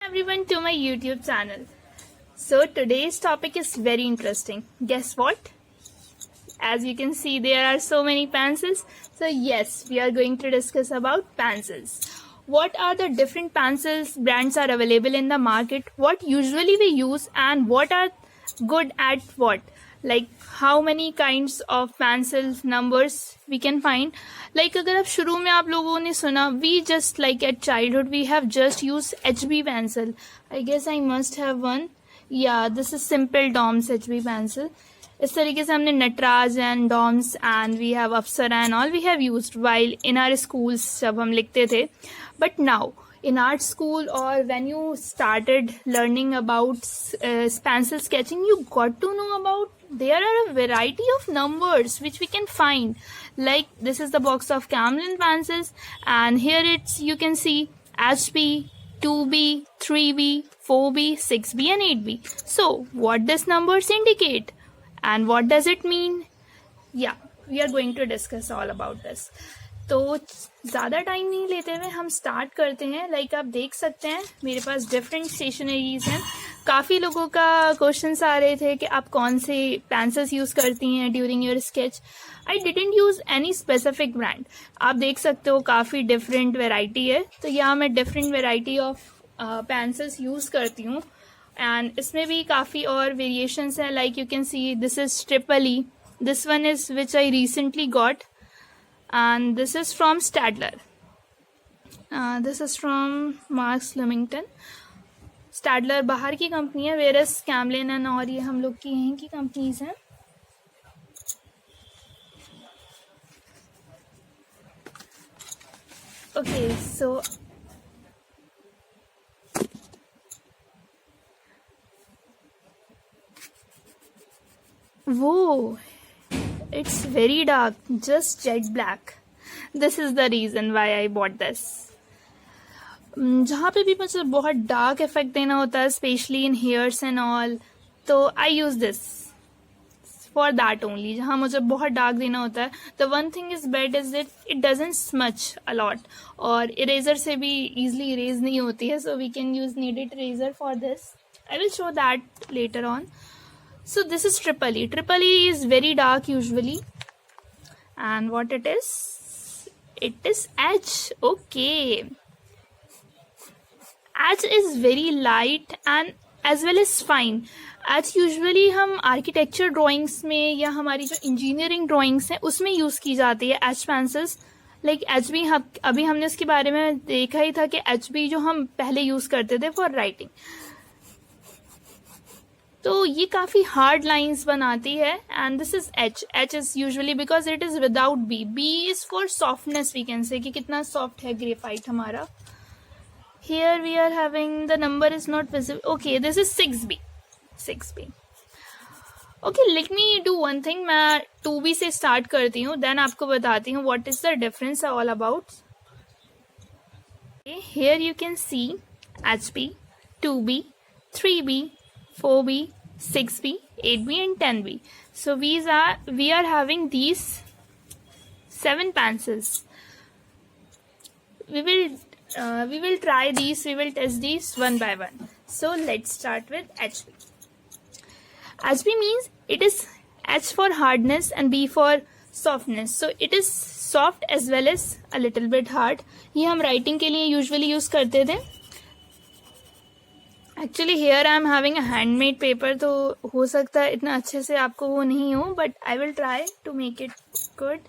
everyone to my YouTube channel. So today's topic is very interesting. Guess what? As you can see, there are so many pencils. So yes, we are going to discuss about pencils. What are the different pencils brands are available in the market? What usually we use and what are good at what? Like how many kinds of pencils numbers we can find. Like अगर आप शुरू में आप लोगों ने सुना, we just like at childhood we have just used HB pencil. I guess I must have one. Yeah, this is simple Dom's HB pencil. इस तरीके से हमने Nataraj and Doms and we have Apsara and all we have used while in our schools जब हम लिखते थे. But now in art school or when you started learning about pencil sketching, you got to know about there are a variety of numbers which we can find. Like this is the box of Camlin pencils and here it's you can see HB, 2B, 3B, 4B, 6B and 8B. So what does numbers indicate and what does it mean? Yeah, we are going to discuss all about this. तो ज़्यादा time नहीं लेते हुए हम start करते हैं. Like आप देख सकते हैं मेरे पास डिफरेंट स्टेशनरीज हैं. काफ़ी लोगों का क्वेश्चंस आ रहे थे कि आप कौन से पेंसिल्स यूज़ करती हैं during your sketch. I didn't use any specific brand. आप देख सकते हो काफ़ी डिफरेंट वेराइटी है. तो यहाँ मैं different variety of pencils use करती हूँ एंड इसमें भी काफ़ी और वेरिएशंस हैं. Like you can see this is triple E. This one is which I recently got and this is from Staedtler. This is from Marks Leamington. Staedtler बाहर की company है, whereas Camlin and और ये हम लोग की यहीं की कंपनीज हैं. Okay, so whoa, it's very dark, just jet black. This is the reason why I bought this. जहाँ पे भी मुझे बहुत डार्क इफेक्ट देना होता है specially in hairs and all, तो I use this for that only. जहाँ मुझे बहुत डार्क देना होता है. The one thing is bad is it doesn't smudge a lot और इरेजर से भी इजिली इरेज नहीं होती है. So we can use kneaded eraser for this. I will show that later on. So this is triple E. Triple E is very dark usually. And what it is? It is H. Okay. H is very light and as well as fine. H usually हम architecture drawings में या हमारी जो engineering drawings हैं उसमें use की जाती है H pencils. Like HB अभी हमने इसके बारे में देखा ही था कि HB जो हम पहले use करते थे for writing. तो ये काफ़ी हार्ड लाइंस बनाती है and this is H. H is usually because it is without B. B is for softness. We can say कि कितना सॉफ्ट है ग्रेफाइट हमारा. Here we are having the number is not visible. Okay, this is 6B. 6B. Okay, let me do one thing. मैं 2B से start करती हूँ, then आपको बताती हूँ what is the difference all about. Here you can see HB, 2B, 3B, 4B, 6B, 8B and 10B. So we are having these 7 pencils. We will try these. We will test these one by one. So let's start with HB. HB means it is H for hardness and B for softness. So it is soft as well as a little bit hard. ये हम writing के लिए usually use करते थे. Actually here I am having a handmade paper, तो हो सकता है इतना अच्छे से आपको वो नहीं हो, but I will try to make it good.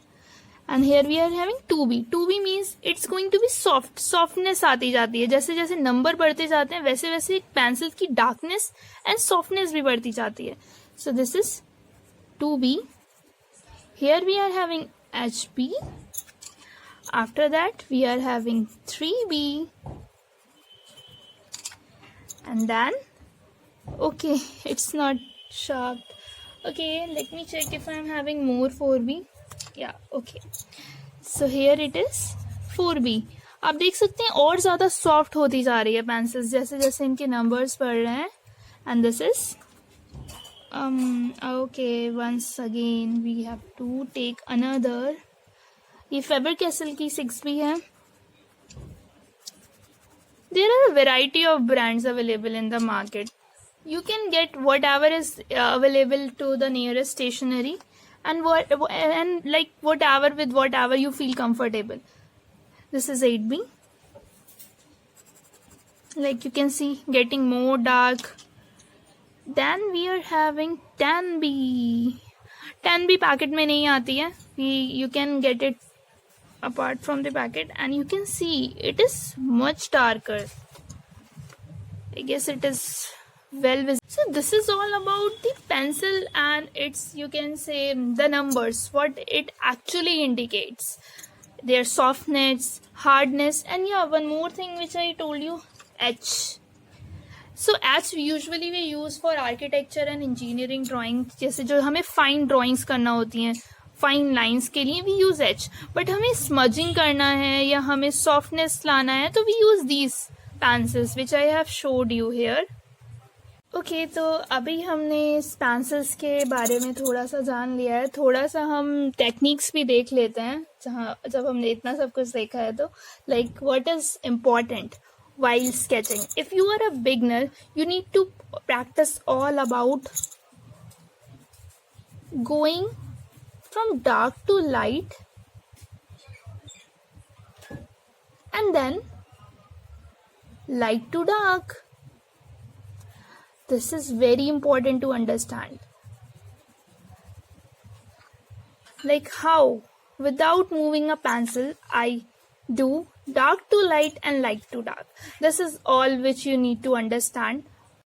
And here we are having 2B. 2B means it's going to be soft. Softness आती जाती है जैसे जैसे नंबर बढ़ते जाते हैं वैसे वैसे पेंसिल की डार्कनेस एंड सॉफ्टनेस भी बढ़ती जाती है. So this is 2B. Here we are having HB. After that we are having 3B. And then okay, it's not sharp. Okay, let me check if I'm having more 4B. Yeah, okay, so here it is 4B. आप देख सकते हैं और ज़्यादा soft होती जा रही है पेंसिल्स जैसे जैसे इनके नंबर्स बढ़ रहे हैं. And this is okay, once again we have to take another. ये फेबर कैसल की 6B है. There are a variety of brands available in the market. You can get whatever is available to the nearest stationery, and like whatever with whatever you feel comfortable. This is 8B. Like you can see, getting more dark. Then we are having 10B. 10B packet में नहीं आती है. You can get it apart from the packet, and you can see it is much darker. I guess it is well visible. So this is all about the pencil and its, you can say, the numbers, what it actually indicates, their softness, hardness, and yeah, one more thing which I told you, H. So H usually we use for architecture and engineering drawing, जैसे जो हमें fine drawings करना होती हैं, fine lines के लिए we use H. But हमें smudging करना है या हमें सॉफ्टनेस लाना है तो we use these pencils which I have showed you here. Okay, तो अभी हमने इस पेंसिल्स के बारे में थोड़ा सा जान लिया है. थोड़ा सा हम टेक्निक्स भी देख लेते हैं जब हमने इतना सब कुछ देखा है तो. Like what is important while sketching. If you are a beginner, you need to practice all about going from dark to light and then light to dark. This is very important to understand. Like how, without moving a pencil, I do dark to light and light to dark. This is all which you need to understand